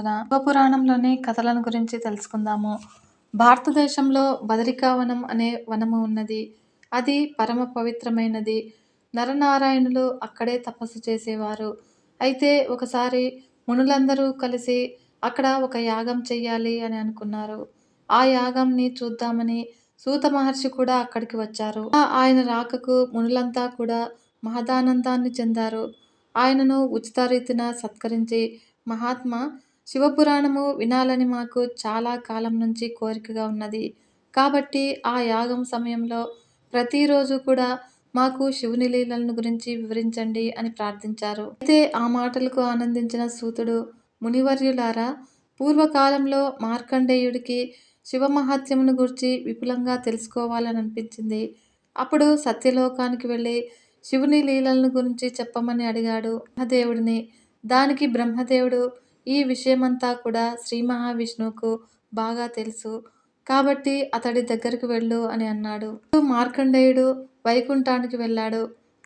శివపురాణంలోని కథలను గురించి తెలుసుకుందాము. భారతదేశంలో బదరికావనం అనే వనము ఉన్నది. అది పరమ పవిత్రమైనది. నరనారాయణులు అక్కడే తపస్సు చేసేవారు. అయితే ఒకసారి మునులందరూ కలిసి అక్కడ ఒక యాగం చెయ్యాలి అని అనుకున్నారు. ఆ యాగంని చూద్దామని సూత మహర్షి కూడా అక్కడికి వచ్చారు. ఆయన రాకకు మునులంతా కూడా మహదానందాన్ని చెందారు. ఆయనను ఉచిత రీతిన సత్కరించి, మహాత్మా, శివపురాణము వినాలని మాకు చాలా కాలం నుంచి కోరికగా ఉన్నది. కాబట్టి ఆ యాగం సమయంలో ప్రతిరోజు కూడా మాకు శివుని లీలలను గురించి వివరించండి అని ప్రార్థించారు. అయితే ఆ మాటలకు ఆనందించిన సూతుడు, మునివర్యులారా, పూర్వకాలంలో మార్కండేయుడికి శివ మహాత్మ్యమును గూర్చి విపులంగా తెలుసుకోవాలని అనిపించింది. అప్పుడు సత్యలోకానికి వెళ్ళి శివుని లీలలను గురించి చెప్పమని అడిగాడు బ్రహ్మదేవుడిని. దానికి బ్రహ్మదేవుడు, ఈ విషయమంతా కూడా శ్రీ మహావిష్ణువుకు బాగా తెలుసు, కాబట్టి అతడి దగ్గరకు వెళ్ళు అని అన్నాడు. మార్కండేయుడు వైకుంఠానికి వెళ్ళాడు.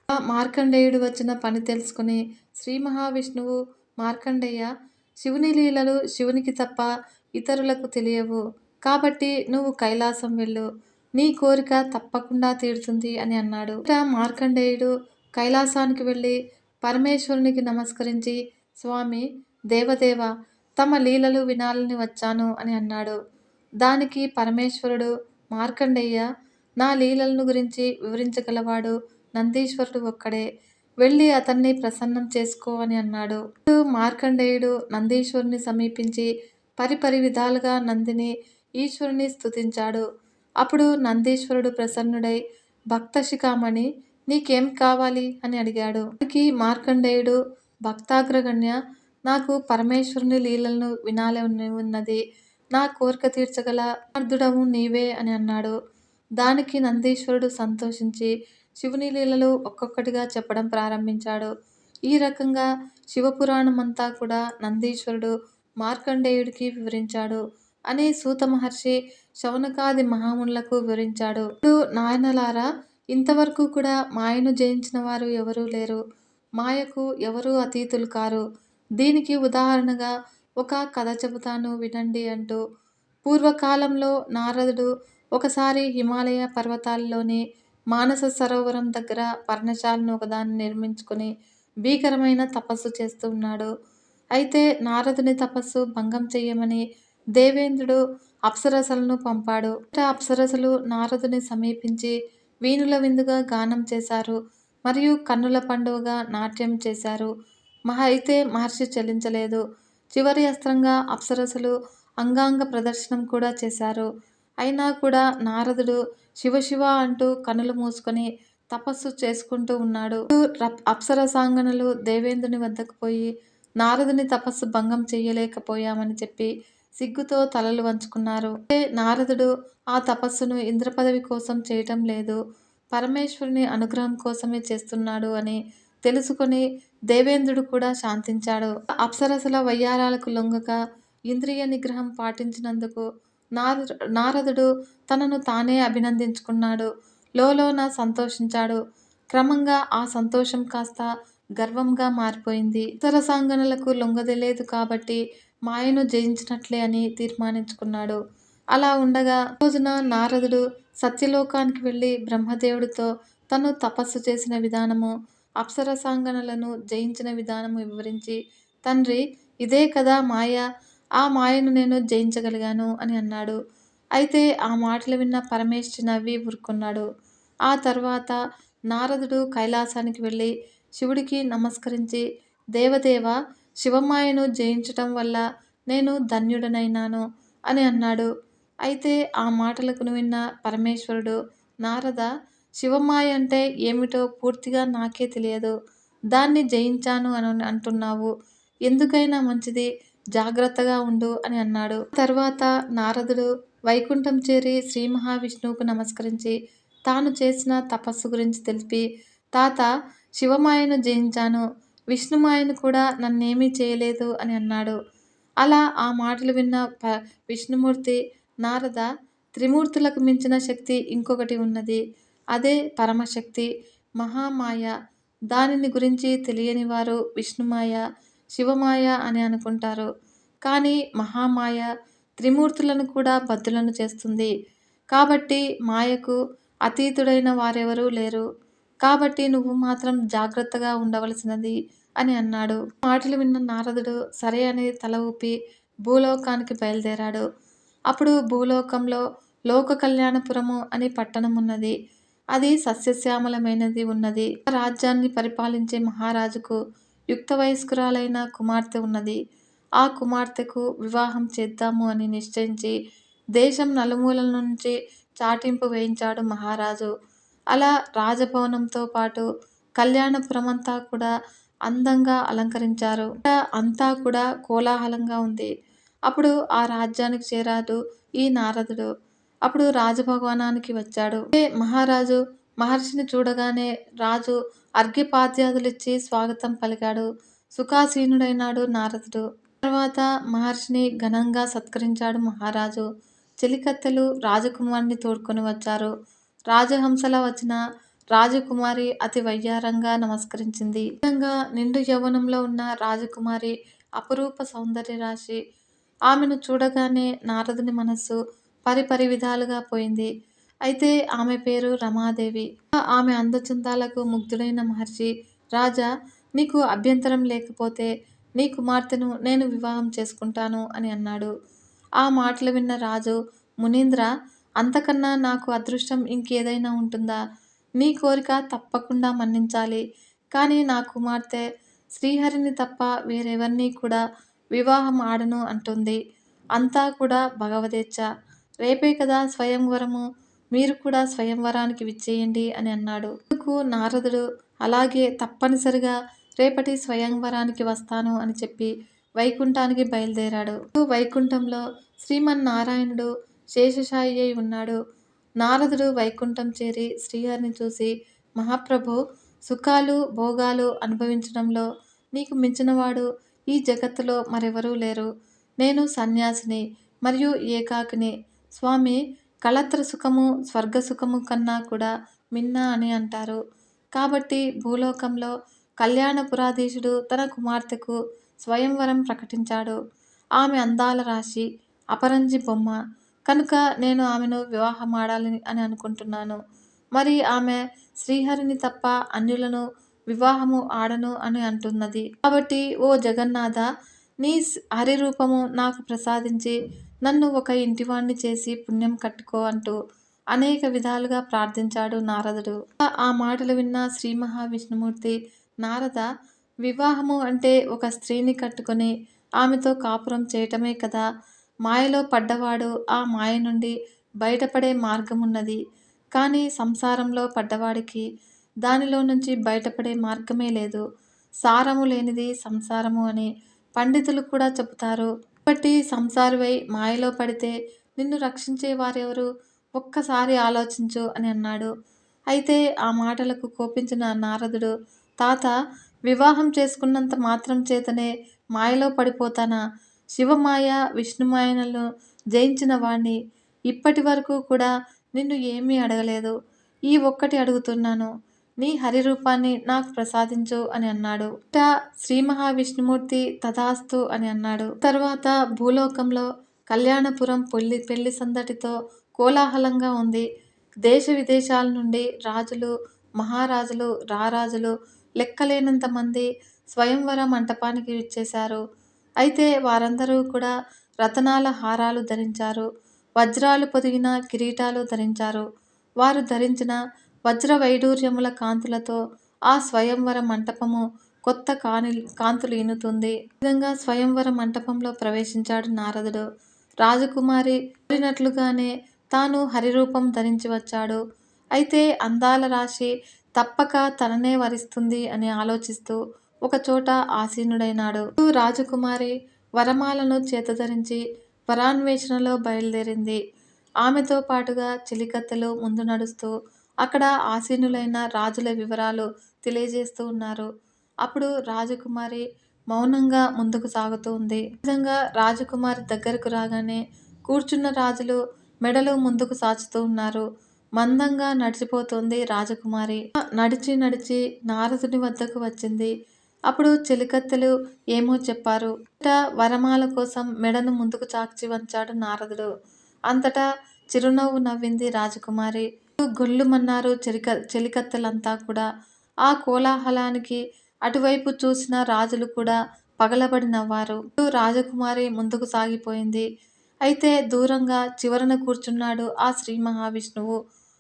ఆ మార్కండేయుడు వచ్చిన పని తెలుసుకుని శ్రీ మహావిష్ణువు, మార్కండేయ, శివుని లీలలు శివునికి తప్ప ఇతరులకు తెలియవు, కాబట్టి నువ్వు కైలాసం వెళ్ళు, నీ కోరిక తప్పకుండా తీరుతుంది అని అన్నాడు. మార్కండేయుడు కైలాసానికి వెళ్ళి పరమేశ్వరునికి నమస్కరించి, స్వామి, దేవదేవ, తమ లీలలు వినాలని వచ్చాను అని అన్నాడు. దానికి పరమేశ్వరుడు, మార్కండేయ, నా లీలలను గురించి వివరించగలవాడు నందీశ్వరుడు ఒక్కడే, వెళ్ళి అతన్ని ప్రసన్నం చేసుకో అని అన్నాడు. మార్కండేయుడు నందీశ్వరుని సమీపించి పరిపరి విధాలుగా నందిని, ఈశ్వరుని స్తుతించాడు. అప్పుడు నందీశ్వరుడు ప్రసన్నుడై, భక్త శిఖామణి, నీకేం కావాలి అని అడిగాడు. దానికి మార్కండేయుడు, భక్తాగ్రగణ్య, నాకు పరమేశ్వరుని లీలలను వినాలని ఉన్నది, నా కోరిక తీర్చగల సమర్థుడవు నీవే అని అన్నాడు. దానికి నందీశ్వరుడు సంతోషించి శివుని లీలలు ఒక్కొక్కటిగా చెప్పడం ప్రారంభించాడు. ఈ రకంగా శివపురాణం అంతా కూడా నందీశ్వరుడు మార్కండేయుడికి వివరించాడు అని సూత మహర్షి శౌనకాది మహామునులకు వివరించాడు. నాయనలారా, ఇంతవరకు కూడా మాయను జయించిన వారు ఎవరూ లేరు. మాయకు ఎవరూ అతీతులు కారు. దీనికి ఉదాహరణగా ఒక కథ చెబుతాను వినండి అంటూ, పూర్వకాలంలో నారదుడు ఒకసారి హిమాలయ పర్వతాల్లోని మానస సరోవరం దగ్గర పర్ణశాలను ఒకదాన్ని నిర్మించుకుని భీకరమైన తపస్సు చేస్తూ ఉన్నాడు. అయితే నారదుని తపస్సు భంగం చెయ్యమని దేవేంద్రుడు అప్సరసలను పంపాడు. అప్సరసలు నారదుని సమీపించి వీణుల విందుగా గానం చేశారు మరియు కన్నుల పండుగగా నాట్యం చేశారు. అయితే మహర్షి చెల్లించలేదు. చివరి అస్త్రంగా అప్సరసలు అంగాంగ ప్రదర్శనం కూడా చేశారు. అయినా కూడా నారదుడు శివశివ అంటూ కనులు మూసుకొని తపస్సు చేసుకుంటూ ఉన్నాడు. అప్సరసాంగనలు దేవేంద్రుని వద్దకు పోయి నారదుని తపస్సు భంగం చెయ్యలేకపోయామని చెప్పి సిగ్గుతో తలలు వంచుకున్నారు. నారదుడు ఆ తపస్సును ఇంద్రపదవి కోసం చేయటం లేదు, పరమేశ్వరుని అనుగ్రహం కోసమే చేస్తున్నాడు అని తెలుసుకొని దేవేంద్రుడు కూడా శాంతించాడు. అప్సరసల వయ్యారాలకు లొంగక ఇంద్రియ నిగ్రహం పాటించినందుకు నారదుడు తనను తానే అభినందించుకున్నాడు. లోలోన సంతోషించాడు. క్రమంగా ఆ సంతోషం కాస్త గర్వంగా మారిపోయింది. అప్సరసాంగనలకు లొంగలేదు కాబట్టి మాయను జయించినట్లే అని తీర్మానించుకున్నాడు. అలా ఉండగా రోజున నారదుడు సత్యలోకానికి వెళ్ళి బ్రహ్మదేవుడితో తను తపస్సు చేసిన విధానము, అప్సరసాంగనలను జయించిన విధానము వివరించి, తండ్రి, ఇదే కదా మాయ, ఆ మాయను నేను జయించగలిగాను అని అన్నాడు. అయితే ఆ మాటలు విన్న పరమేశ్వరి నవ్వి ఊరుకున్నాడు. ఆ తర్వాత నారదుడు కైలాసానికి వెళ్ళి శివుడికి నమస్కరించి, దేవదేవ, శివమాయను జయించటం వల్ల నేను ధన్యుడనైనాను అని అన్నాడు. అయితే ఆ మాటలకు విన్న పరమేశ్వరుడు, నారద, శివమాయ అంటే ఏమిటో పూర్తిగా నాకే తెలియదు, దాన్ని జయించాను అని అంటున్నావు, ఎందుకైనా మంచిది, జాగ్రత్తగా ఉండు అని అన్నాడు. తర్వాత నారదుడు వైకుంఠం చేరి శ్రీ మహావిష్ణువుకు నమస్కరించి తాను చేసిన తపస్సు గురించి తెలిపి, తాత, శివమాయను జయించాను, విష్ణుమాయను కూడా నన్నేమీ చేయలేదు అని అన్నాడు. అలా ఆ మాటలు విన్న విష్ణుమూర్తి, నారద, త్రిమూర్తులకు మించిన శక్తి ఇంకొకటి ఉన్నది, అదే పరమశక్తి, మహామాయ. దానిని గురించి తెలియని వారు విష్ణుమాయ, శివమాయ అని అనుకుంటారు. కానీ మహామాయ త్రిమూర్తులను కూడా బద్ధులను చేస్తుంది. కాబట్టి మాయకు అతీతుడైన వారెవరూ లేరు. కాబట్టి నువ్వు మాత్రం జాగ్రత్తగా ఉండవలసినది అని అన్నాడు. మాటలు విన్న నారదుడు సరే అని తల ఊపి భూలోకానికి బయలుదేరాడు. అప్పుడు భూలోకంలో లోక కళ్యాణపురము అని పట్టణం ఉన్నది. అది సస్యశ్యామలమైనది ఉన్నది. ఆ రాజ్యాన్ని పరిపాలించే మహారాజుకు యుక్త వయస్కురాలైన కుమార్తె ఉన్నది. ఆ కుమార్తెకు వివాహం చేద్దాము అని నిశ్చయించి దేశం నలుమూలల నుంచి చాటింపు వేయించాడు మహారాజు. అలా రాజభవనంతో పాటు కళ్యాణపురమంతా కూడా అందంగా అలంకరించారు. అంతా కూడా కోలాహలంగా ఉంది. అప్పుడు ఆ రాజ్యానికి చేరాడు ఈ నారదుడు. అప్పుడు రాజభవనానికి వచ్చాడు. మహారాజు మహర్షిని చూడగానే రాజు అర్ఘ్యపాద్యాదులిచ్చి స్వాగతం పలికాడు. సుఖాసీనుడైనాడు నారదుడు. తర్వాత మహర్షిని ఘనంగా సత్కరించాడు మహారాజు. చెలికత్తెలు రాజకుమారిని తోడ్కొని వచ్చారు. రాజహంసలా వచ్చిన రాజకుమారి అతి వయ్యారంగా నమస్కరించింది. విధంగా నిండు యవ్వనంలో ఉన్న రాజకుమారి అపురూప సౌందర్య రాశి. ఆమెను చూడగానే నారదుని మనస్సు పరిపరి విధాలుగా పోయింది. అయితే ఆమె పేరు రమాదేవి. ఆమె అందచందాలకు ముగ్ధుడైన మహర్షి, రాజా, నీకు అభ్యంతరం లేకపోతే నీ కుమార్తెను నేను వివాహం చేసుకుంటాను అని అన్నాడు. ఆ మాటలు విన్న రాజు, మునీంద్ర, అంతకన్నా నాకు అదృష్టం ఇంకేదైనా ఉంటుందా? నీ కోరిక తప్పకుండా మన్నించాలి. కానీ నా కుమార్తె శ్రీహరిని తప్ప వేరెవరినీ కూడా వివాహం ఆడను అంటుంది. అంతా కూడా భగవదేచ్ఛ. రేపే కదా స్వయంవరము, మీరు కూడా స్వయంవరానికి విచ్చేయండి అని అన్నాడు. అందుకు నారదుడు, అలాగే తప్పనిసరిగా రేపటి స్వయంవరానికి వస్తాను అని చెప్పి వైకుంఠానికి బయలుదేరాడు. వైకుంఠంలో శ్రీమన్నారాయణుడు శేషశాయి అయి ఉన్నాడు. నారదుడు వైకుంఠం చేరి శ్రీహరిని చూసి, మహాప్రభు, సుఖాలు భోగాలు అనుభవించడంలో నీకు మించినవాడు ఈ జగత్తులో మరెవరూ లేరు. నేను సన్యాసిని మరియు ఏకాకిని. స్వామి, కళత్ర సుఖము స్వర్గ సుఖము కన్నా కూడా మిన్న అని అంటారు. కాబట్టి భూలోకంలో కళ్యాణపురాధీశుడు తన కుమార్తెకు స్వయంవరం ప్రకటించాడు. ఆమె అందాల రాశి, అపరంజి బొమ్మ కనుక నేను ఆమెను వివాహమాడాలి అని అనుకుంటున్నాను. మరి ఆమె శ్రీహరిని తప్ప అన్యులను వివాహము ఆడను అని అంటున్నది. కాబట్టి ఓ జగన్నాథ, నీ హరి రూపము నాకు ప్రసాదించి నన్ను ఒక ఇంటివాణ్ణి చేసి పుణ్యం కట్టుకో అంటూ అనేక విధాలుగా ప్రార్థించాడు నారదుడు. ఆ మాటలు విన్న శ్రీ మహావిష్ణుమూర్తి, నారద, వివాహము అంటే ఒక స్త్రీని కట్టుకొని ఆమెతో కాపురం చేయటమే కదా. మాయలో పడ్డవాడు ఆ మాయ నుండి బయటపడే మార్గమున్నది. కానీ సంసారంలో పడ్డవాడికి దానిలో నుంచి బయటపడే మార్గమే లేదు. సారము లేనిది సంసారము అని పండితులు కూడా చెబుతారు. కాబట్టి సంసారివై మాయలో పడితే నిన్ను రక్షించే వారెవరు? ఒక్కసారి ఆలోచించు అని అన్నాడు. అయితే ఆ మాటలకు కోపించిన నారదుడు, తాత, వివాహం చేసుకున్నంత మాత్రం చేతనే మాయలో పడిపోతానా? శివమాయ విష్ణుమాయలను జయించిన వాణ్ణి. ఇప్పటి వరకు కూడా నిన్ను ఏమీ అడగలేదు. ఈ ఒక్కటి అడుగుతున్నాను, నీ హరి రూపాన్ని నాకు ప్రసాదించు అని అన్నాడు. శ్రీ మహావిష్ణుమూర్తి తథాస్తు అని అన్నాడు. తర్వాత భూలోకంలో కళ్యాణపురం పెళ్లి సందడితో కోలాహలంగా ఉంది. దేశ విదేశాల నుండి రాజులు, మహారాజులు, రారాజులు లెక్కలేనంత మంది స్వయంవర మంటపానికి విచ్చేశారు. అయితే వారందరూ కూడా రతనాల హారాలు ధరించారు. వజ్రాలు పొదిగిన కిరీటాలు ధరించారు. వారు ధరించిన వజ్ర వైడూర్యముల కాంతులతో ఆ స్వయంవర మంటపము కొత్త కాంతులు ఈనుతుంది. ఈ విధంగా స్వయంవర మంటపంలో ప్రవేశించాడు నారదుడు. రాజకుమారి కోరినట్లుగానే తాను హరిరూపం ధరించి వచ్చాడు. అయితే అందాల రాశి తప్పక తననే వరిస్తుంది అని ఆలోచిస్తూ ఒకచోట ఆసీనుడైనాడు. రాజకుమారి వరమాలను చేతధరించి వరాన్వేషణలో బయలుదేరింది. ఆమెతో పాటుగా చెలికత్తెలు ముందు నడుస్తూ అక్కడ ఆసీనులైన రాజుల వివరాలు తెలియజేస్తూ ఉన్నారు. అప్పుడు రాజకుమారి మౌనంగా ముందుకు సాగుతూ ఉంది. ఈ విధంగా రాజకుమారి దగ్గరకు రాగానే కూర్చున్న రాజులు మెడలు ముందుకు సాచుతూ ఉన్నారు. మందంగా నడిచిపోతుంది రాజకుమారి. నడిచి నడిచి నారదుని వద్దకు వచ్చింది. అప్పుడు చెలికత్తెలు ఏమో చెప్పారు. వరమాల కోసం మెడను ముందుకు చాచి వంచాడు నారదుడు. అంతటా చిరునవ్వు నవ్వింది రాజకుమారి. గొల్లుమన్నారు చెలికత్తెలంతా కూడా. ఆ కోలాహలానికి అటువైపు చూసిన రాజులు కూడా పగలబడి నవ్వారు. రాజకుమారి ముందుకు సాగిపోయింది. అయితే దూరంగా చివరన కూర్చున్నాడు ఆ శ్రీ మహావిష్ణువు.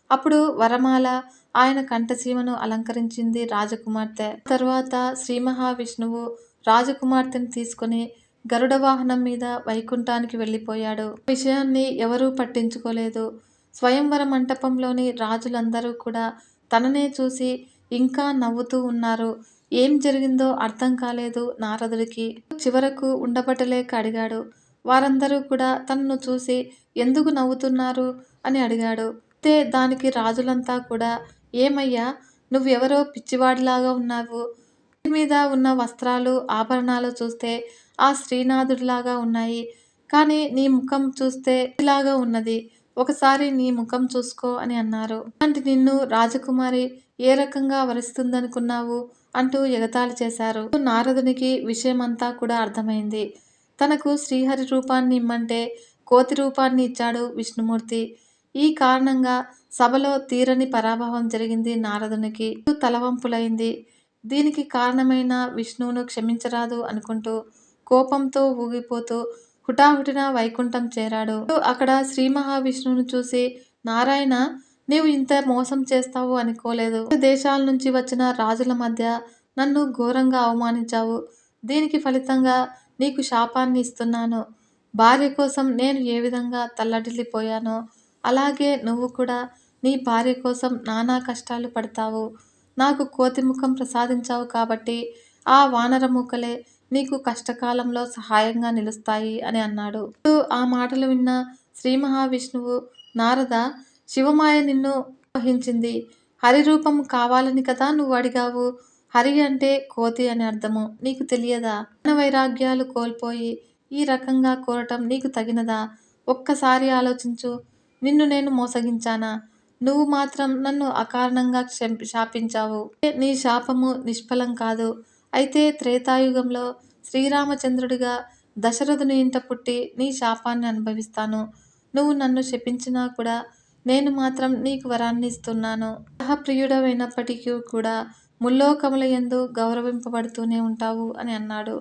అప్పుడు వరమాల ఆయన కంఠసీమను అలంకరించింది రాజకుమార్తె. తర్వాత శ్రీ మహావిష్ణువు రాజకుమార్తెను తీసుకుని గరుడ వాహనం మీద వైకుంఠానికి వెళ్ళిపోయాడు. విషయాన్ని ఎవరూ పట్టించుకోలేదు. స్వయంవర మంటపంలోని రాజులందరూ కూడా తననే చూసి ఇంకా నవ్వుతూ ఉన్నారు. ఏం జరిగిందో అర్థం కాలేదు నారదుడికి. చివరకు ఉండబట్టలేక అడిగాడు. వారందరూ కూడా తనను చూసి ఎందుకు నవ్వుతున్నారు అని అడిగాడు. అయితే దానికి రాజులంతా కూడా ఏమయ్యా, నువ్వెవరో పిచ్చివాడిలాగా ఉన్నావు. మీద ఉన్న వస్త్రాలు ఆభరణాలు చూస్తే ఆ శ్రీనాథుడిలాగా ఉన్నాయి. కానీ నీ ముఖం చూస్తే ఇలాగా ఉన్నది. ఒకసారి నీ ముఖం చూసుకో అని అన్నారు. అలాంటి నిన్ను రాజకుమారి ఏ రకంగా వరిస్తుందనుకున్నావు అంటూ ఎగతాళి చేశారు. నారదునికి విషయమంతా కూడా అర్థమైంది. తనకు శ్రీహరి రూపాన్ని ఇమ్మంటే కోతి రూపాన్ని ఇచ్చాడు విష్ణుమూర్తి. ఈ కారణంగా సభలో తీరని పరాభవం జరిగింది నారదునికి. తలవంపులైంది. దీనికి కారణమైన విష్ణువును క్షమించరాదు అనుకుంటూ కోపంతో ఊగిపోతూ హుటాహుటిన వైకుంఠం చేరాడు. అక్కడ శ్రీ మహావిష్ణువును చూసి, నారాయణ, నీవు ఇంత మోసం చేస్తావు అనుకోలేదు. దేశాల నుంచి వచ్చిన రాజుల మధ్య నన్ను ఘోరంగా అవమానించావు. దీనికి ఫలితంగా నీకు శాపాన్ని ఇస్తున్నాను. భార్య కోసం నేను ఏ విధంగా తల్లడిల్లిపోయానో అలాగే నువ్వు కూడా నీ భార్య కోసం నానా కష్టాలు పడతావు. నాకు కోతి ముఖం ప్రసాదించావు కాబట్టి ఆ వానర మూకలే నీకు కష్టకాలంలో సహాయంగా నిలుస్తాయి అని అన్నాడు. ఆ మాటలు విన్న శ్రీ మహావిష్ణువు, నారద, శివమాయ నిన్ను వహించింది. హరి రూపం కావాలని కదా నువ్వు అడిగావు. హరి అంటే కోతి అని అర్థము. నీకు తెలియదా? వైరాగ్యాలు కోల్పోయి ఈ రకంగా కోరటం నీకు తగినదా? ఒక్కసారి ఆలోచించు. నిన్ను నేను మోసగించానా? నువ్వు మాత్రం నన్ను అకారణంగా శాపించావు. నీ శాపము నిష్ఫలం కాదు. అయితే త్రేతాయుగంలో శ్రీరామచంద్రుడిగా దశరథుని ఇంట పుట్టి నీ శాపాన్ని అనుభవిస్తాను. నువ్వు నన్ను శపించినా కూడా నేను మాత్రం నీకు వరాన్ని ఇస్తున్నాను. సహప్రియుడమైనప్పటికీ కూడా ముల్లోకముల యందు గౌరవింపబడుతూనే ఉంటావు అని అన్నాడు.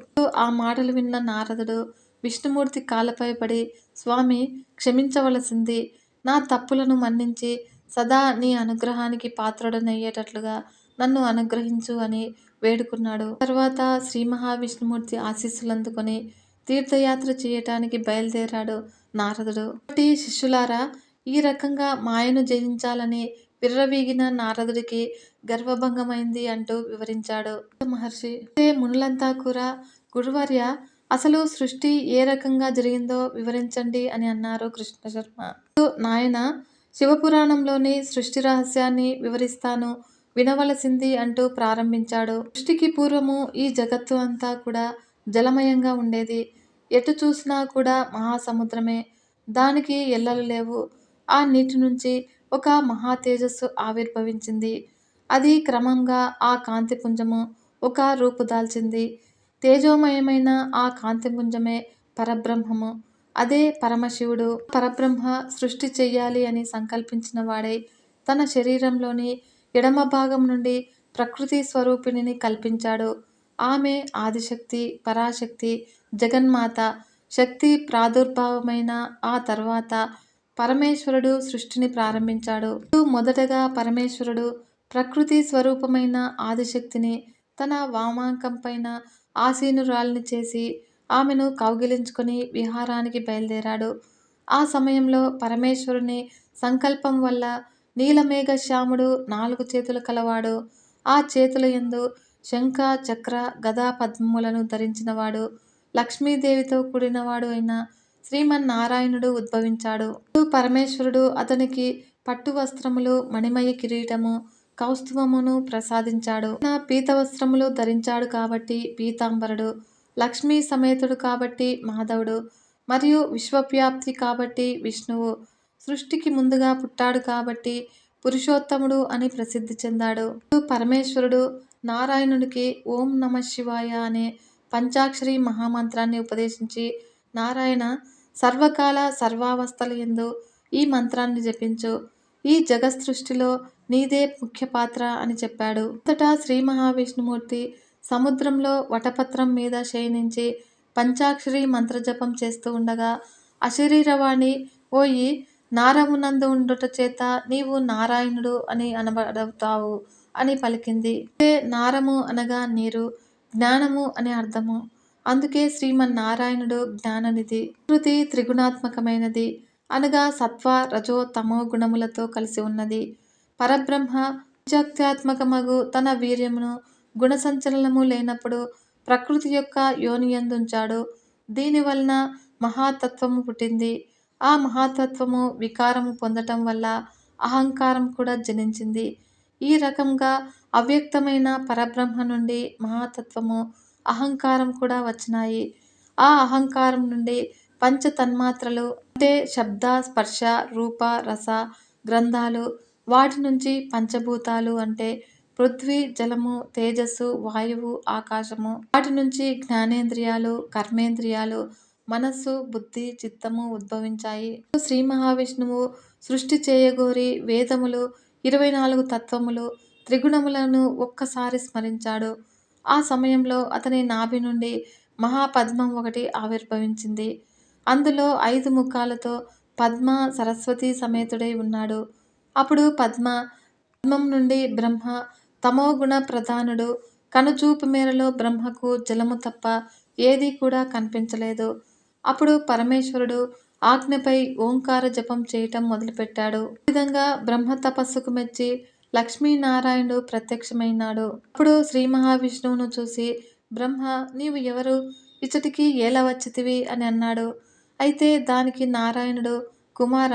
ఆ మాటలు విన్న నారదుడు విష్ణుమూర్తి కాళ్ళపై పడి, స్వామి, క్షమించవలసింది. నా తప్పులను మన్నించి సదా నీ అనుగ్రహానికి పాత్రుడనయ్యేటట్లుగా నన్ను అనుగ్రహించు అని వేడుకున్నాడు. తర్వాత శ్రీ మహావిష్ణుమూర్తి ఆశీస్సులందుకొని తీర్థయాత్ర చేయటానికి బయలుదేరాడు నారదుడు. శిష్యులారా, ఈ రకంగా మాయను జయించాలని విర్రవీగిన నారదుడికి గర్వభంగమైంది అంటూ వివరించాడు మహర్షి. మునులంతా కూడా, గురువర్య, అసలు సృష్టి ఏ రకంగా జరిగిందో వివరించండి అని అన్నారు కృష్ణశర్మ. నాయన, శివపురాణంలోని సృష్టి రహస్యాన్ని వివరిస్తాను, వినవలసింది అంటూ ప్రారంభించాడు. సృష్టికి పూర్వము ఈ జగత్తు అంతా కూడా జలమయంగా ఉండేది. ఎటు చూసినా కూడా మహాసముద్రమే. దానికి ఎల్లలు లేవు. ఆ నీటి నుంచి ఒక మహా తేజస్సు ఆవిర్భవించింది. అది క్రమంగా ఆ కాంతిపుంజము ఒక రూపు దాల్చింది. తేజోమయమైన ఆ కాంతిపుంజమే పరబ్రహ్మము. అదే పరమశివుడు. పరబ్రహ్మ సృష్టి చెయ్యాలి అని సంకల్పించిన వాడై తన శరీరంలోని ఎడమ భాగం నుండి ప్రకృతి స్వరూపిణిని కల్పించాడు. ఆమె ఆదిశక్తి, పరాశక్తి, జగన్మాత. శక్తి ప్రాదుర్భావమైన ఆ తర్వాత పరమేశ్వరుడు సృష్టిని ప్రారంభించాడు. మొదటగా పరమేశ్వరుడు ప్రకృతి స్వరూపమైన ఆదిశక్తిని తన వామాంకం పైన ఆసీనురాలిని చేసి ఆమెను కౌగిలించుకొని విహారానికి బయలుదేరాడు. ఆ సమయంలో పరమేశ్వరుని సంకల్పం వల్ల నీలమేఘశ్యాముడు 4 చేతులు కలవాడు. ఆ చేతుల యందు శంఖ, చక్ర, గదా పద్మములను ధరించినవాడు, లక్ష్మీదేవితో కూడినవాడు అయిన శ్రీమన్నారాయణుడు ఉద్భవించాడు. పరమేశ్వరుడు అతనికి పట్టు వస్త్రములు, మణిమయ కిరీటము, కౌస్తుభమును ప్రసాదించాడు. పీతవస్త్రములు ధరించాడు కాబట్టి పీతాంబరుడు, లక్ష్మీ సమేతుడు కాబట్టి మాధవుడు, మరియు విశ్వవ్యాప్తి కాబట్టి విష్ణువు. సృష్టికి ముందుగా పుట్టాడు కాబట్టి పురుషోత్తముడు అని ప్రసిద్ధి చెందాడు. పరమేశ్వరుడు నారాయణుడికి ఓం నమ శివాయ అనే పంచాక్షరి మహామంత్రాన్ని ఉపదేశించి, నారాయణ సర్వకాల సర్వావస్థల యందు ఈ మంత్రాన్ని జపించు, ఈ జగత్సృష్టిలో నీదే ముఖ్య పాత్ర అని చెప్పాడు. అంతటా శ్రీ మహావిష్ణుమూర్తి సముద్రంలో వటపత్రం మీద శయనించి పంచాక్షరి మంత్రజపం చేస్తూ ఉండగా, అశరీరవాణి ఓయి నారమునందు ఉండుట చేత నీవు నారాయణుడు అని అనబడతావు అని పలికింది. అంటే నారము అనగా నీరు, జ్ఞానము అని అర్థము. అందుకే శ్రీమన్నారాయణుడు జ్ఞాననిధి. ప్రకృతి త్రిగుణాత్మకమైనది అనగా సత్వ రజో తమో గుణములతో కలిసి ఉన్నది. పరబ్రహ్మ పంచాత్యాత్మకమగు తన వీర్యమును గుణసంచలనము లేనప్పుడు ప్రకృతి యొక్క యోనియందుంచాడు. దీనివలన మహాతత్వము పుట్టింది. ఆ మహాతత్వము వికారము పొందటం వల్ల అహంకారం కూడా జనించింది. ఈ రకంగా అవ్యక్తమైన పరబ్రహ్మ నుండి మహాతత్వము, అహంకారం కూడా వచ్చినాయి. ఆ అహంకారం నుండి పంచ తన్మాత్రలు అంటే శబ్ద స్పర్శ రూప రస గ్రంథాలు, వాటి నుంచి పంచభూతాలు అంటే పృథ్వీ జలము తేజస్సు వాయువు ఆకాశము, వాటి నుంచి జ్ఞానేంద్రియాలు కర్మేంద్రియాలు మనస్సు బుద్ధి చిత్తము ఉద్భవించాయి. శ్రీ మహావిష్ణువు సృష్టి చేయగోరి వేదములు 24 తత్వములు త్రిగుణములను ఒక్కసారి స్మరించాడు. ఆ సమయంలో అతని నాభి నుండి మహాపద్మం ఒకటి ఆవిర్భవించింది. అందులో 5 ముఖాలతో పద్మ సరస్వతి సమేతుడై ఉన్నాడు. అప్పుడు పద్మం నుండి బ్రహ్మ తమోగుణ ప్రధానుడు. కనుచూపు మేరలో బ్రహ్మకు జలము తప్ప ఏదీ కూడా కనిపించలేదు. అప్పుడు పరమేశ్వరుడు ఆజ్ఞపై ఓంకార జపం చేయటం మొదలుపెట్టాడు. ఈ విధంగా బ్రహ్మ తపస్సుకు మెచ్చి లక్ష్మీనారాయణుడు ప్రత్యక్షమైనాడు. అప్పుడు శ్రీ మహావిష్ణువును చూసి బ్రహ్మ నీవు ఎవరు, ఇచ్చటికి ఎలా వచ్చితివి అని అన్నాడు. అయితే దానికి నారాయణుడు కుమార,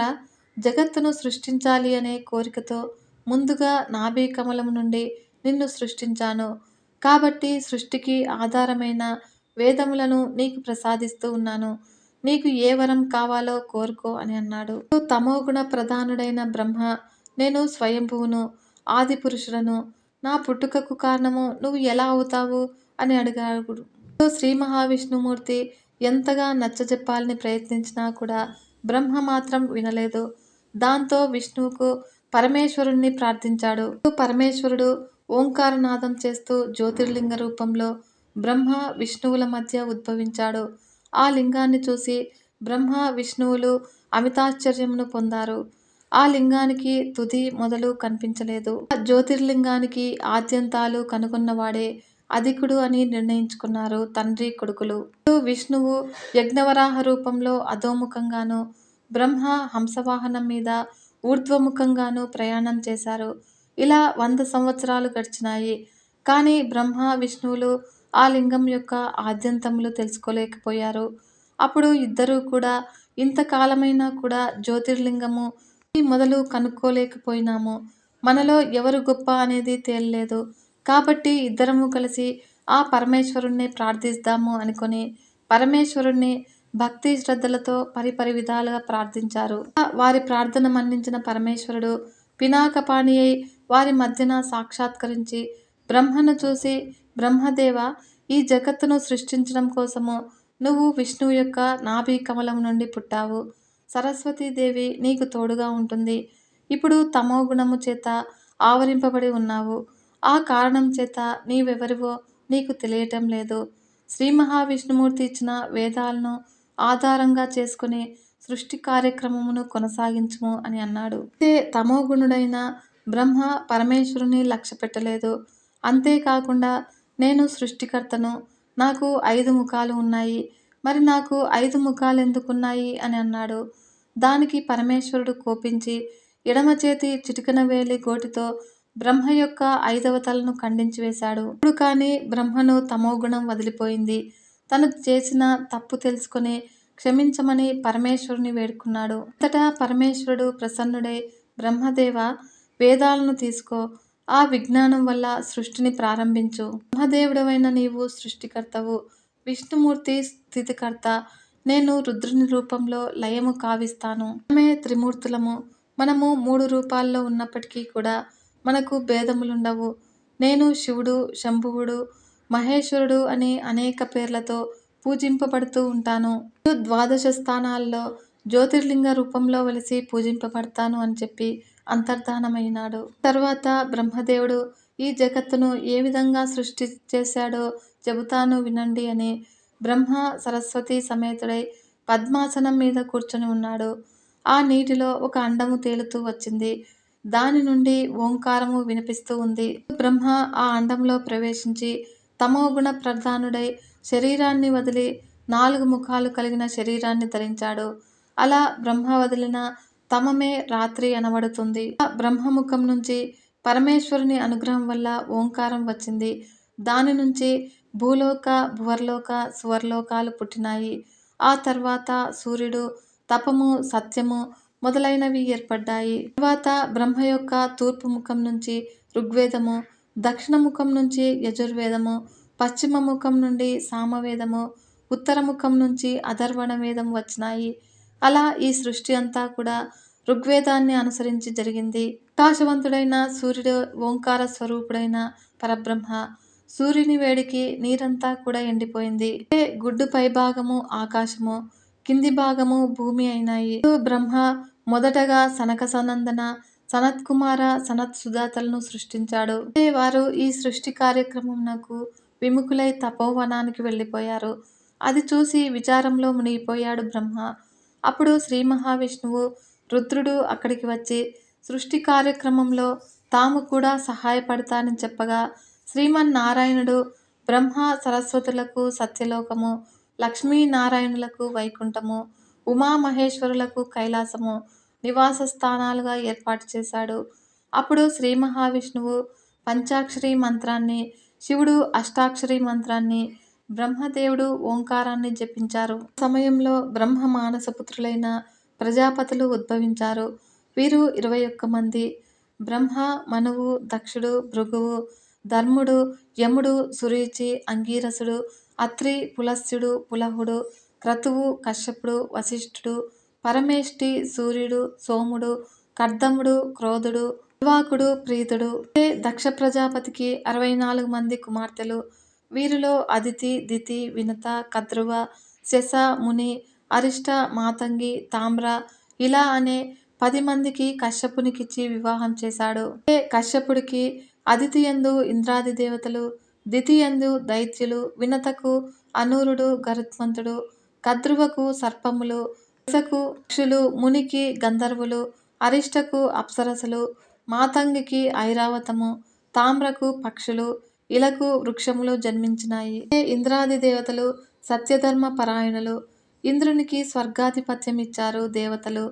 జగత్తును సృష్టించాలి అనే కోరికతో ముందుగా నాభి కమలం నుండి నిన్ను సృష్టించాను. కాబట్టి సృష్టికి ఆధారమైన వేదములను నీకు ప్రసాదిస్తూ ఉన్నాను. నీకు ఏ వరం కావాలో కోరుకో అని అన్నాడు. తమోగుణ ప్రధానుడైన బ్రహ్మ నేను స్వయంభువును, ఆది పురుషుడను, నా పుట్టుకకు కారణము నువ్వు ఎలా అవుతావు అని అడిగాడు. శ్రీ మహావిష్ణుమూర్తి ఎంతగా నచ్చజెప్పాలని ప్రయత్నించినా కూడా బ్రహ్మ మాత్రం వినలేదు. దాంతో విష్ణువుకు పరమేశ్వరుణ్ణి ప్రార్థించాడు. పరమేశ్వరుడు ఓంకారనాదం చేస్తూ జ్యోతిర్లింగ రూపంలో బ్రహ్మ విష్ణువుల మధ్య ఉద్భవించాడు. ఆ లింగాన్ని చూసి బ్రహ్మ విష్ణువులు అమితాశ్చర్యమును పొందారు. ఆ లింగానికి తుది మొదలు కనిపించలేదు. ఆ జ్యోతిర్లింగానికి ఆద్యంతాలు కనుగొన్నవాడే అధికుడు అని నిర్ణయించుకున్నారు తండ్రి కొడుకులు. విష్ణువు యజ్ఞవరాహ రూపంలో అధోముఖంగాను, బ్రహ్మ హంసవాహనం మీద ఊర్ధ్వముఖంగాను ప్రయాణం చేశారు. ఇలా 100 సంవత్సరాలు గడిచినాయి. కానీ బ్రహ్మ విష్ణువులు ఆ లింగం యొక్క ఆద్యంతములు తెలుసుకోలేకపోయారు. అప్పుడు ఇద్దరూ కూడా ఇంతకాలమైనా కూడా జ్యోతిర్లింగము మొదలు కనుక్కోలేకపోయినాము. మనలో ఎవరు గొప్ప అనేది తేలలేదు. కాబట్టి ఇద్దరము కలిసి ఆ పరమేశ్వరుణ్ణి ప్రార్థిస్తాము అనుకొని పరమేశ్వరుణ్ణి భక్తి శ్రద్ధలతో పరిపరి విధాలుగా ప్రార్థించారు. వారి ప్రార్థన మన్నించిన పరమేశ్వరుడు పినాకపాణి అయి వారి మధ్యన సాక్షాత్కరించి బ్రహ్మను చూసి బ్రహ్మదేవ, ఈ జగత్తును సృష్టించడం కోసము నువ్వు విష్ణువు యొక్క నాభి కమలం నుండి పుట్టావు. సరస్వతీదేవి నీకు తోడుగా ఉంటుంది. ఇప్పుడు తమో గుణము చేత ఆవరింపబడి ఉన్నావు. ఆ కారణం చేత నీవెవరివో నీకు తెలియటం లేదు. శ్రీ మహావిష్ణుమూర్తి ఇచ్చిన వేదాలను ఆధారంగా చేసుకుని సృష్టి కార్యక్రమమును కొనసాగించుము అని అన్నాడు. అయితే తమోగుణుడైన బ్రహ్మ పరమేశ్వరుని లక్ష్య పెట్టలేదు. అంతేకాకుండా నేను సృష్టికర్తను, నాకు 5 ముఖాలు ఉన్నాయి, మరి నాకు 5 ముఖాలు ఎందుకున్నాయి అని అన్నాడు. దానికి పరమేశ్వరుడు కోపించి ఎడమ చేతి చిటికెన వేలి గోటితో బ్రహ్మ యొక్క 5వ తలను ఖండించి వేశాడు. ఇప్పుడు కానీ బ్రహ్మను తమోగుణం వదిలిపోయింది. తను చేసిన తప్పు తెలుసుకొని క్షమించమని పరమేశ్వరుని వేడుకున్నాడు. అంతటా పరమేశ్వరుడు ప్రసన్నుడై బ్రహ్మదేవ, వేదాలను తీసుకో, ఆ విజ్ఞానం వల్ల సృష్టిని ప్రారంభించు. బ్రహ్మదేవుడవైన నీవు సృష్టికర్తవు, విష్ణుమూర్తి స్థితికర్త, నేను రుద్రుని రూపంలో లయము కావిస్తాను. మనమే త్రిమూర్తులము. మనము 3 రూపాల్లో ఉన్నప్పటికీ కూడా మనకు భేదములుండవు. నేను శివుడు, శంభువుడు, మహేశ్వరుడు అని అనేక పేర్లతో పూజింపబడుతూ ఉంటాను. ద్వాదశ స్థానాల్లో జ్యోతిర్లింగ రూపంలో వెలిసి పూజింపబడతాను అని చెప్పి అంతర్ధానమైనాడు. తర్వాత బ్రహ్మదేవుడు ఈ జగత్తును ఏ విధంగా సృష్టి చేశాడో చెబుతాను వినండి అని బ్రహ్మ సరస్వతి సమేతుడై పద్మాసనం మీద కూర్చొని ఉన్నాడు. ఆ నీటిలో ఒక అండము తేలుతూ వచ్చింది. దాని నుండి ఓంకారము వినిపిస్తూ ఉంది. బ్రహ్మ ఆ అండంలో ప్రవేశించి తమోగుణ ప్రధానుడై శరీరాన్ని వదిలి 4 ముఖాలు కలిగిన శరీరాన్ని ధరించాడు. అలా బ్రహ్మ వదిలిన తమమే రాత్రి అనబడుతుంది. ఆ బ్రహ్మముఖం నుంచి పరమేశ్వరుని అనుగ్రహం వల్ల ఓంకారం వచ్చింది. దాని నుంచి భూలోక, భువర్లోక, సువర్లోకాలు పుట్టినాయి. ఆ తర్వాత సూర్యుడు, తపము, సత్యము మొదలైనవి ఏర్పడ్డాయి. తర్వాత బ్రహ్మ యొక్క తూర్పు ముఖం నుంచి ఋగ్వేదము, దక్షిణ ముఖం నుంచి యజుర్వేదము, పశ్చిమ ముఖం నుండి సామవేదము, ఉత్తర ముఖం నుంచి అథర్వణ వేదం వచ్చినాయి. అలా ఈ సృష్టి అంతా కూడా ఋగ్వేదాన్ని అనుసరించి జరిగింది. ప్రకాశవంతుడైన సూర్యుడు ఓంకార స్వరూపుడైన పరబ్రహ్మ. సూర్యుని వేడికి నీరంతా కూడా ఎండిపోయింది. గుడ్డు పై భాగము ఆకాశము, కింది భాగము భూమి అయినాయి. బ్రహ్మ మొదటగా సనక సనందన, సనత్ కుమార, సనత్ సుజాతలను సృష్టించాడు. వారు ఈ సృష్టి కార్యక్రమంకు విముఖులై తపోవనానికి వెళ్ళిపోయారు. అది చూసి విచారంలో మునిగిపోయాడు బ్రహ్మ. అప్పుడు శ్రీ మహావిష్ణువు, రుద్రుడు అక్కడికి వచ్చి సృష్టి కార్యక్రమంలో తాము కూడా సహాయపడతానని చెప్పగా శ్రీమన్నారాయణుడు బ్రహ్మ సరస్వతులకు సత్యలోకము, లక్ష్మీనారాయణులకు వైకుంఠము, ఉమామహేశ్వరులకు కైలాసము నివాస స్థానాలుగా ఏర్పాటు చేశాడు. అప్పుడు శ్రీ మహావిష్ణువు పంచాక్షరి మంత్రాన్ని, శివుడు అష్టాక్షరి మంత్రాన్ని, బ్రహ్మదేవుడు ఓంకారాన్ని జపించారు. సమయంలో బ్రహ్మ మానసపుత్రులైన ప్రజాపతులు ఉద్భవించారు. వీరు 21 మంది. బ్రహ్మ, మనువు, దక్షుడు, భృగువు, ధర్ముడు, యముడు, సురుచి, అంగీరసుడు, అత్రి, పులస్త్యుడు, పులహుడు, క్రతువు, కశ్యపుడు, వశిష్ఠుడు, పరమేష్టి, సూర్యుడు, సోముడు, కర్దముడు, క్రోధుడు, దివాకుడు, ప్రీతుడు. దక్ష ప్రజాపతికి 64 మంది కుమార్తెలు. వీరిలో అదితి, దితి, వినత, కద్రువ, శశ, ముని, అరిష్ట, మాతంగి, తామ్ర ఇలా అనే 10 మందికి కశ్యపునికిచ్చి వివాహం చేశాడు. కశ్యపుడికి అదితి యందు ఇంద్రాది దేవతలు, దితి యందు దైత్యులు, వినతకు అనూరుడు గరుత్మంతుడు, కద్రువకు సర్పములు, శశకు పక్షులు, మునికి గంధర్వులు, అరిష్టకు అప్సరసలు, మాతంగికి ఐరావతము, తామ్రకు పక్షులు, ఇలకు వృక్షములు జన్మించినాయి. ఇంద్రాది దేవతలు సత్యధర్మ పరాయణులు. ఇంద్రునికి స్వర్గాధిపత్యం ఇచ్చారు దేవతలు.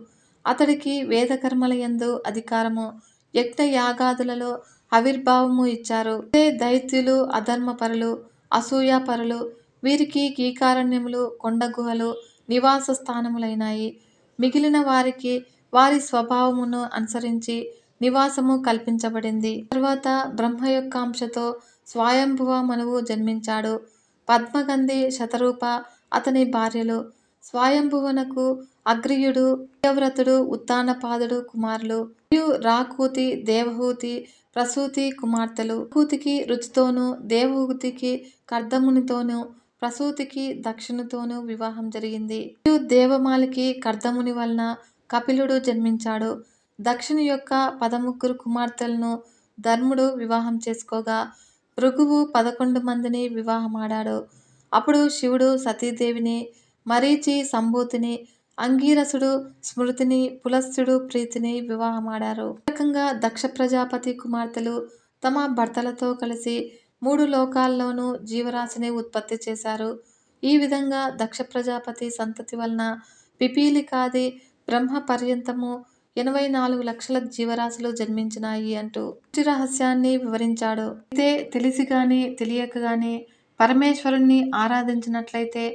అతడికి వేదకర్మల యందు అధికారము, యజ్ఞ యాగాదులలో ఆవిర్భావము ఇచ్చారు. దైత్యులు అధర్మపరులు, అసూయాపరులు. వీరికి కీకారణ్యములు, కొండ గుహలు నివాస స్థానములైనాయి. మిగిలిన వారికి వారి స్వభావమును అనుసరించి నివాసము కల్పించబడింది. తర్వాత బ్రహ్మ యొక్క అంశతో స్వయంభువ మనువు జన్మించాడు. పద్మగంధి, శతరూప అతని భార్యలు. స్వయంభువనకు అగ్రియుడు, ప్రియవ్రతుడు, ఉత్తానపాదుడు కుమారులు మరియు రాకూతి, దేవహూతి, ప్రసూతి కుమార్తెలు. రాకూతికి రుచితోనూ, దేవహూతికి కర్దమునితోనూ, ప్రసూతికి దక్షునితోనూ వివాహం జరిగింది. మరియు దేవమాలికి కర్దముని వలన కపిలుడు జన్మించాడు. దక్షుని యొక్క 13 కుమార్తెలను ధర్ముడు వివాహం చేసుకోగా భృగువు 11 మందిని వివాహమాడాడు. అప్పుడు శివుడు సతీదేవిని, మరీచి సంభూతిని, అంగీరసుడు స్మృతిని, పులస్త్యుడు ప్రీతిని వివాహమాడారు. ఈ రకంగా దక్ష ప్రజాపతి కుమార్తెలు తమ భర్తలతో కలిసి 3 లోకాల్లోనూ జీవరాశిని ఉత్పత్తి చేశారు. ఈ విధంగా దక్ష ప్రజాపతి సంతతి వలన పిపీలికాది బ్రహ్మ పర్యంతము 84 లక్షల జీవరాశులు జన్మించినాయి అంటూ సృష్టి రహస్యాన్ని వివరించాడు. అయితే తెలిసి గాని తెలియక గాని పరమేశ్వరుణ్ణి ఆరాధించినట్లయితే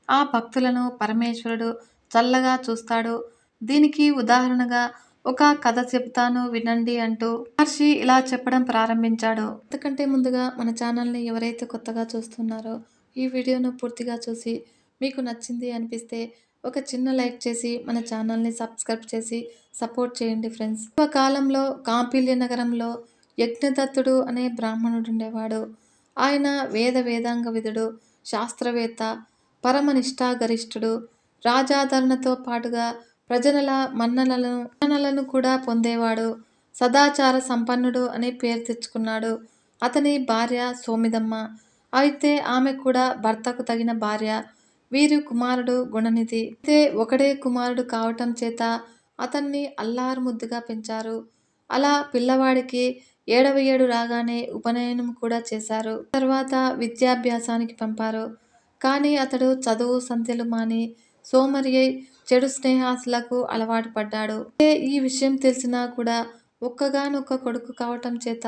ఆ భక్తులను పరమేశ్వరుడు చల్లగా చూస్తాడు. దీనికి ఉదాహరణగా ఒక కథ చెబుతాను వినండి అంటూ మహర్షి ఇలా చెప్పడం ప్రారంభించాడు. అంతకంటే ముందుగా మన ఛానల్ని ఎవరైతే కొత్తగా చూస్తున్నారో ఈ వీడియోను పూర్తిగా చూసి మీకు నచ్చింది అనిపిస్తే ఒక చిన్న లైక్ చేసి మన ఛానల్ని సబ్స్క్రైబ్ చేసి సపోర్ట్ చేయండి ఫ్రెండ్స్. కాలంలో కాంపిల్య నగరంలో యజ్ఞదత్తుడు అనే బ్రాహ్మణుడుండేవాడు. ఆయన వేదాంగ విదుడు, శాస్త్రవేత్త, పరమనిష్ఠాగరిష్ఠుడు. రాజాదరణతో పాటుగా ప్రజల మన్ననలను కూడా పొందేవాడు. సదాచార సంపన్నుడు అని పేరు తెచ్చుకున్నాడు. అతని భార్య సోమిదమ్మ. అయితే ఆమె కూడా భర్తకు తగిన భార్య. వీరి కుమారుడు గుణనిధి. అయితే ఒకడే కుమారుడు కావటం చేత అతన్ని అల్లారు ముద్దుగా పెంచారు. అలా పిల్లవాడికి 7వ ఏడు రాగానే ఉపనయనం కూడా చేశారు. తర్వాత విద్యాభ్యాసానికి పంపారు. కానీ అతడు చదువు సంధ్యలు మాని సోమరి అయి చెడు స్నేహాలకు అలవాటు పడ్డాడు. ఈ విషయం తెలిసినా కూడా ఒక్కగానొక్క కొడుకు కావటం చేత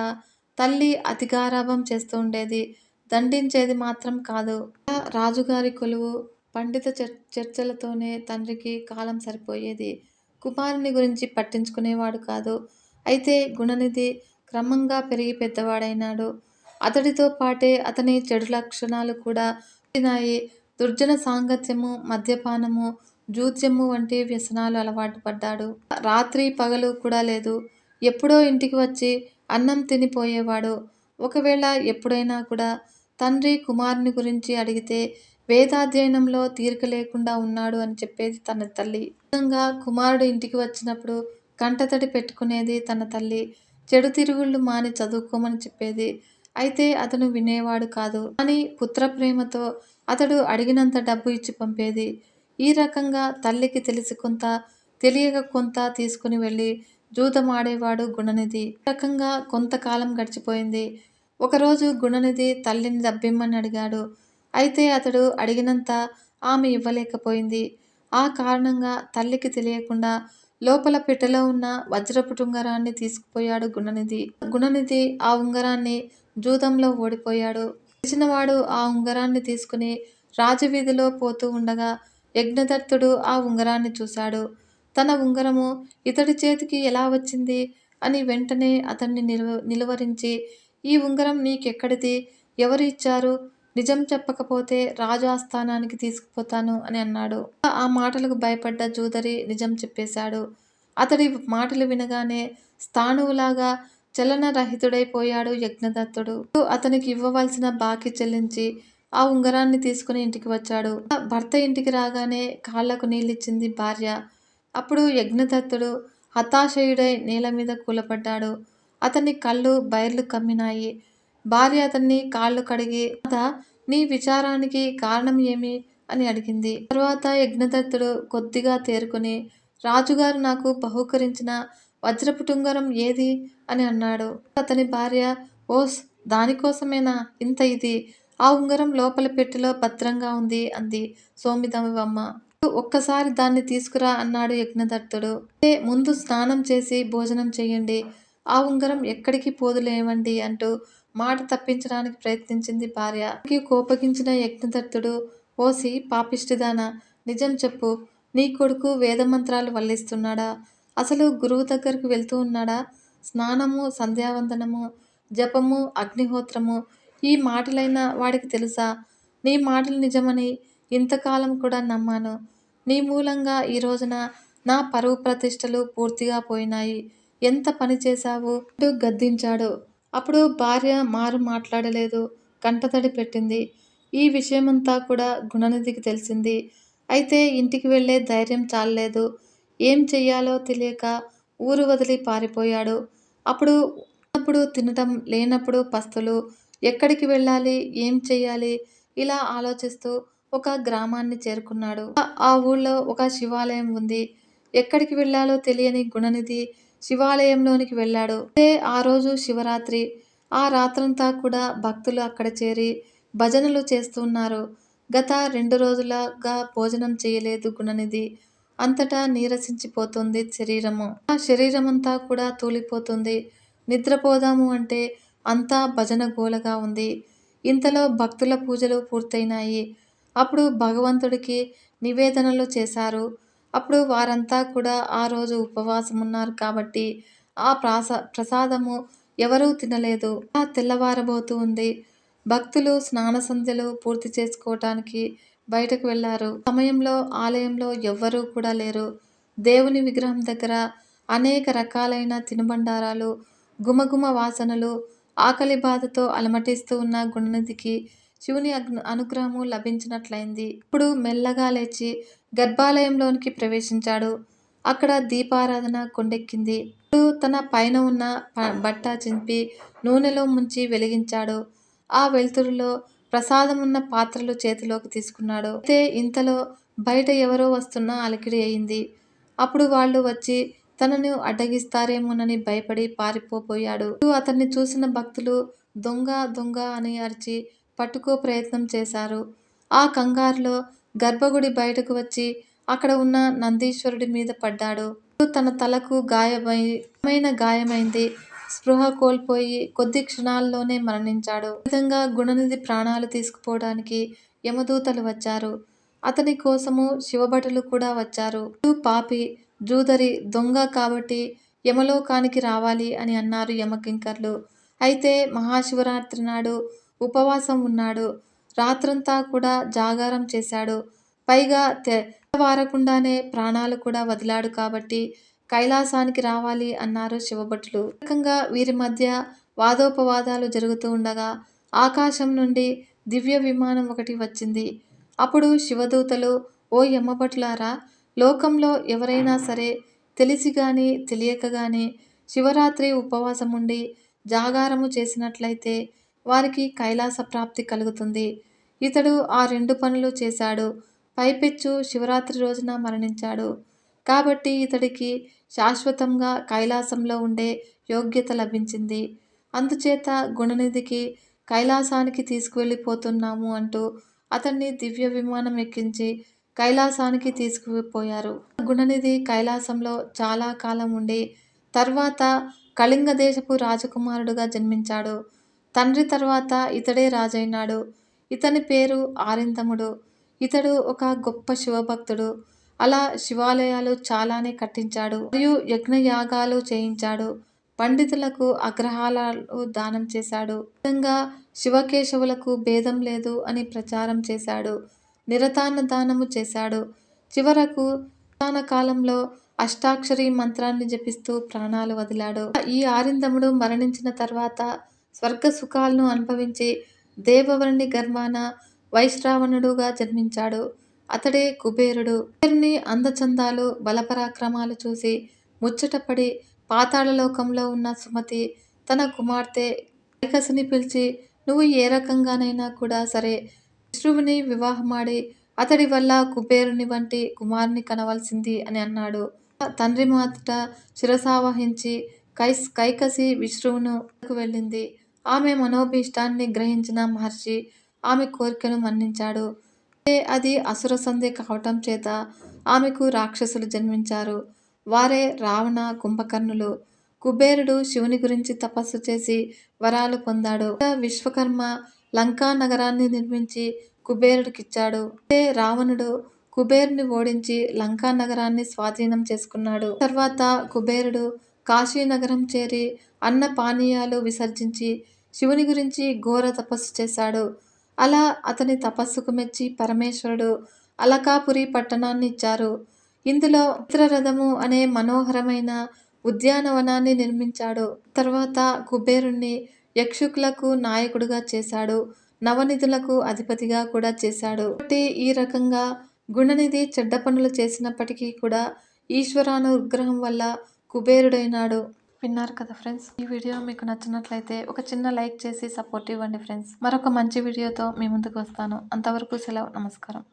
తల్లి అతి గారాబం చేస్తూ ఉండేది. దండించేది మాత్రం కాదు. రాజుగారి కొలువు పండిత చర్చలతోనే తండ్రికి కాలం సరిపోయేది. కుమారుని గురించి పట్టించుకునేవాడు కాదు. అయితే గుణనిధి క్రమంగా పెరిగి పెద్దవాడైనాడు. అతడితో పాటే అతని చెడు లక్షణాలు కూడా పెరిగినాయి. దుర్జన సాంగత్యము, మద్యపానము, జూద్యము వంటి వ్యసనాలు అలవాటు పడ్డాడు. రాత్రి పగలు కూడా లేదు. ఎప్పుడో ఇంటికి వచ్చి అన్నం తినిపోయేవాడు. ఒకవేళ ఎప్పుడైనా కూడా తండ్రి కుమారుని గురించి అడిగితే వేదాధ్యయనంలో తీరిక లేకుండా ఉన్నాడు అని చెప్పేది తన తల్లి. విధంగా కుమారుడు ఇంటికి వచ్చినప్పుడు కంటతడి పెట్టుకునేది తన తల్లి. చెడు తిరుగుళ్ళు మాని చదువుకోమని చెప్పేది. అయితే అతను వినేవాడు కాదు. కానీ పుత్ర ప్రేమతో అతడు అడిగినంత డబ్బు ఇచ్చి పంపేది. ఈ రకంగా తల్లికి తెలిసి కొంత, తెలియక కొంత తీసుకుని వెళ్ళి జూదమాడేవాడు గుణనిధి. ఈ రకంగా కొంతకాలం గడిచిపోయింది. ఒకరోజు గుణనిధి తల్లిని డబ్బిమ్మని అడిగాడు. అయితే అతడు అడిగినంత ఆమె ఇవ్వలేకపోయింది. ఆ కారణంగా తల్లికి తెలియకుండా లోపల పెట్టెలో ఉన్న వజ్రపు ఉంగరాన్ని తీసుకుపోయాడు గుణనిధి. గుణనిధి ఆ ఉంగరాన్ని జూదంలో ఓడిపోయాడు. తెలిసినవాడు ఆ ఉంగరాన్ని తీసుకుని రాజవీధిలో పోతూ ఉండగా యజ్ఞదత్తుడు ఆ ఉంగరాన్ని చూశాడు. తన ఉంగరము ఇతడి చేతికి ఎలా వచ్చింది అని వెంటనే అతన్ని నిలువరించి, ఈ ఉంగరం నీకెక్కడిది? ఎవరు ఇచ్చారు? నిజం చెప్పకపోతే రాజు ఆస్థానానికి తీసుకుపోతాను అని అన్నాడు. ఆ మాటలకు భయపడ్డ జూదరి నిజం చెప్పేశాడు. అతడి మాటలు వినగానే స్థాణువులాగా చలనరహితుడైపోయాడు యజ్ఞదత్తుడు. అతనికి ఇవ్వవలసిన బాకీ చెల్లించి ఆ ఉంగరాన్ని తీసుకుని ఇంటికి వచ్చాడు. భర్త ఇంటికి రాగానే కాళ్లకు నీళ్ళిచ్చింది భార్య. అప్పుడు యజ్ఞదత్తుడు హతాశయుడై నేల మీద కూలపడ్డాడు. అతని కళ్ళు బైర్లు కమ్మినాయి. భార్య అతన్ని కాళ్ళు కడిగి, నీ విచారానికి కారణం ఏమి అని అడిగింది. తరువాత యజ్ఞదత్తుడు కొద్దిగా తేరుకుని, రాజుగారు నాకు బహూకరించిన వజ్రపు ఉంగరం ఏది అని అన్నాడు. అతని భార్య, ఓస్, దానికోసమేనా ఇంత ఇది? ఆ ఉంగరం లోపల పెట్టెలో భద్రంగా ఉంది అంది సోమిదమ్మ. ఒక్కసారి దాన్ని తీసుకురా అన్నాడు యజ్ఞదత్తుడు. ముందు స్నానం చేసి భోజనం చెయ్యండి. ఆ ఉంగరం ఎక్కడికి పోదులేవండి అంటూ మాట తప్పించడానికి ప్రయత్నించింది భార్య. కోపగించిన యజ్ఞదత్తుడు, ఓసి పాపిష్టిదానా, నిజం చెప్పు. నీ కొడుకు వేదమంత్రాలు వల్లిస్తున్నాడా? అసలు గురువు దగ్గరకు వెళ్తూ ఉన్నాడా? స్నానము, సంధ్యావందనము, జపము, అగ్నిహోత్రము, ఈ మాటలైనా వాడికి తెలుసా? నీ మాటలు నిజమని ఇంతకాలం కూడా నమ్మాను. నీ మూలంగా ఈ రోజున నా పరువు ప్రతిష్టలు పూర్తిగా పోయినాయి. ఎంత పని చేశావు అంటూ గద్దించాడు. అప్పుడు భార్య మారు మాట్లాడలేదు. కంటతడి పెట్టింది. ఈ విషయమంతా కూడా గుణనిధికి తెలిసింది. అయితే ఇంటికి వెళ్ళే ధైర్యం చాలలేదు. ఏం చెయ్యాలో తెలియక ఊరు వదిలి పారిపోయాడు. అప్పుడు తినటం, లేనప్పుడు పస్తులు. ఎక్కడికి వెళ్ళాలి, ఏం చెయ్యాలి ఇలా ఆలోచిస్తూ ఒక గ్రామాన్ని చేరుకున్నాడు. ఆ ఊళ్ళో ఒక శివాలయం ఉంది. ఎక్కడికి వెళ్ళాలో తెలియని గుణనిధి శివాలయంలోనికి వెళ్ళాడు. అదే ఆ రోజు శివరాత్రి. ఆ రాత్రంతా కూడా భక్తులు అక్కడ చేరి భజనలు చేస్తున్నారు. గత 2 రోజులుగా భోజనం చేయలేదు గుణనిధి. అంతటా నీరసించిపోతుంది శరీరము. ఆ శరీరమంతా కూడా తూలిపోతుంది. నిద్రపోదాము అంటే అంతా భజన గోలగా ఉంది. ఇంతలో భక్తుల పూజలు పూర్తయినాయి. అప్పుడు భగవంతుడికి నివేదనలు చేశారు. అప్పుడు వారంతా కూడా ఆ రోజు ఉపవాసమున్నారు కాబట్టి ఆ ప్రసాదము ఎవరూ తినలేదు. తెల్లవారబోతూ ఉంది. భక్తులు స్నాన సంధ్యలు పూర్తి చేసుకోవటానికి బయటకు వెళ్లారు. సమయంలో ఆలయంలో ఎవ్వరూ కూడా లేరు. దేవుని విగ్రహం దగ్గర అనేక రకాలైన తినుబండారాలు, గుమగుమ వాసనలు, ఆకలి బాధతో అలమటిస్తూ ఉన్న గుణనిధికి శివుని అనుగ్రహము లభించినట్లయింది. ఇప్పుడు మెల్లగా లేచి గర్భాలయంలోనికి ప్రవేశించాడు. అక్కడ దీపారాధన కొండెక్కింది. ఇప్పుడు తన పైన ఉన్న బట్ట చింపి నూనెలో ముంచి వెలిగించాడు. ఆ వెలుతురులో ప్రసాదమున్న పాత్రలు చేతిలోకి తీసుకున్నాడు. అయితే ఇంతలో బయట ఎవరో వస్తున్న అలికిడి అయింది. అప్పుడు వాళ్ళు వచ్చి తనను అడ్డగిస్తారేమోనని భయపడి పారిపోయాడు. అతన్ని చూసిన భక్తులు దొంగ దొంగ అని అరిచి పట్టుకో ప్రయత్నం చేశారు. ఆ కంగారులో గర్భగుడి బయటకు వచ్చి అక్కడ ఉన్న నందీశ్వరుడి మీద పడ్డాడు. తన తలకు గాయమైంది. స్పృహ కోల్పోయి కొద్ది క్షణాల్లోనే మరణించాడు. ఈ విధంగా గుణనిధి ప్రాణాలు తీసుకుపోవడానికి యమదూతలు వచ్చారు. అతని కోసము శివభటులు కూడా వచ్చారు. పాపి, జూదరి, దొంగ కాబట్టి యమలోకానికి రావాలి అని అన్నారు యమకింకర్లు. అయితే మహాశివరాత్రి నాడు ఉపవాసం ఉన్నాడు. రాత్రంతా కూడా జాగారం చేశాడు. పైగా తెల్లవారకుండానే ప్రాణాలు కూడా వదిలాడు కాబట్టి కైలాసానికి రావాలి అన్నారు శివభటులు. రకంగా వీరి మధ్య వాదోపవాదాలు జరుగుతూ ఉండగా ఆకాశం నుండి దివ్య విమానం ఒకటి వచ్చింది. అప్పుడు శివదూతలు, ఓ యమభటులారా, లోకంలో ఎవరైనా సరే తెలిసి గాని తెలియక గాని శివరాత్రి ఉపవాసముండి జాగారము చేసినట్లయితే వారికి కైలాస ప్రాప్తి కలుగుతుంది. ఇతడు ఆ 2 పనులు చేశాడు. పైపెచ్చు శివరాత్రి రోజున మరణించాడు. కాబట్టి ఇతడికి శాశ్వతంగా కైలాసంలో ఉండే యోగ్యత లభించింది. అందుచేత గుణనిధికి కైలాసానికి తీసుకువెళ్ళిపోతున్నాము అంటూ అతన్ని దివ్య విమానం ఎక్కించి కైలాసానికి తీసుకుపోయారు. గుణనిధి కైలాసంలో చాలా కాలం ఉండి తర్వాత కళింగ దేశపు రాజకుమారుడుగా జన్మించాడు. తండ్రి తర్వాత ఇతడే రాజైనాడు. ఇతని పేరు ఆరిందముడు. ఇతడు ఒక గొప్ప శివభక్తుడు. అలా శివాలయాలు చాలానే కట్టించాడు. మరియు యజ్ఞయాగాలు చేయించాడు. పండితులకు అగ్రహారాలు దానం చేశాడు. విధంగా శివకేశవులకు భేదం లేదు అని ప్రచారం చేశాడు. నిరతాన్న దానము చేశాడు. చివరకు అవసాన కాలంలో అష్టాక్షరి మంత్రాన్ని జపిస్తూ ప్రాణాలు వదిలాడు. ఈ ఆరిందముడు మరణించిన తర్వాత స్వర్గ సుఖాలను అనుభవించి దేవవర్ణి గర్భాన వైశ్రావణుడుగా జన్మించాడు. అతడే కుబేరుడు. కుబేరుని అందచందాలు, బలపరాక్రమాలు చూసి ముచ్చటపడి పాతాళలోకంలో ఉన్న సుమతి తన కుమార్తె కైకసిని పిలిచి, నువ్వు ఏ రకంగానైనా కూడా సరే విష్ణువుని వివాహమాడి అతడి వల్ల కుబేరుని వంటి కుమారుని కనవలసింది అని అన్నాడు. తండ్రి మాతట శిరసావహించి కైకసి విష్ణువును వెళ్ళింది. ఆమె మనోభీష్టాన్ని గ్రహించిన మహర్షి ఆమె కోరికను మన్నించాడు. అది అసుర సంధ్య కావటం చేత ఆమెకు రాక్షసులు జన్మించారు. వారే రావణ, కుంభకర్ణులు. కుబేరుడు శివుని గురించి తపస్సు చేసి వరాలు పొందాడు. విశ్వకర్మ లంకా నగరాన్ని నిర్మించి కుబేరుడికిచ్చాడు. రావణుడు కుబేరుని ఓడించి లంకా నగరాన్ని స్వాధీనం చేసుకున్నాడు. తర్వాత కుబేరుడు కాశీనగరం చేరి అన్న పానీయాలు విసర్జించి శివుని గురించి ఘోర తపస్సు చేశాడు. అలా అతని తపస్సుకు మెచ్చి పరమేశ్వరుడు అలకాపురి పట్టణాన్ని ఇచ్చారు. ఇందులో చిత్రరథము అనే మనోహరమైన ఉద్యానవనాన్ని నిర్మించాడు. తర్వాత కుబేరుణ్ణి యక్షుకులకు నాయకుడుగా చేశాడు. నవనిధులకు అధిపతిగా కూడా చేశాడు. కాబట్టి ఈ రకంగా గుణనిధి చెడ్డ పనులు చేసినప్పటికీ కూడా ఈశ్వరానుగ్రహం వల్ల కుబేరుడైనాడు. విన్నారు కదా ఫ్రెండ్స్. ఈ వీడియో మీకు నచ్చినట్లయితే ఒక చిన్న లైక్ చేసి సపోర్ట్ ఇవ్వండి ఫ్రెండ్స్. మరొక మంచి వీడియోతో మీ ముందుకు వస్తాను. అంతవరకు సెలవు. నమస్కారం.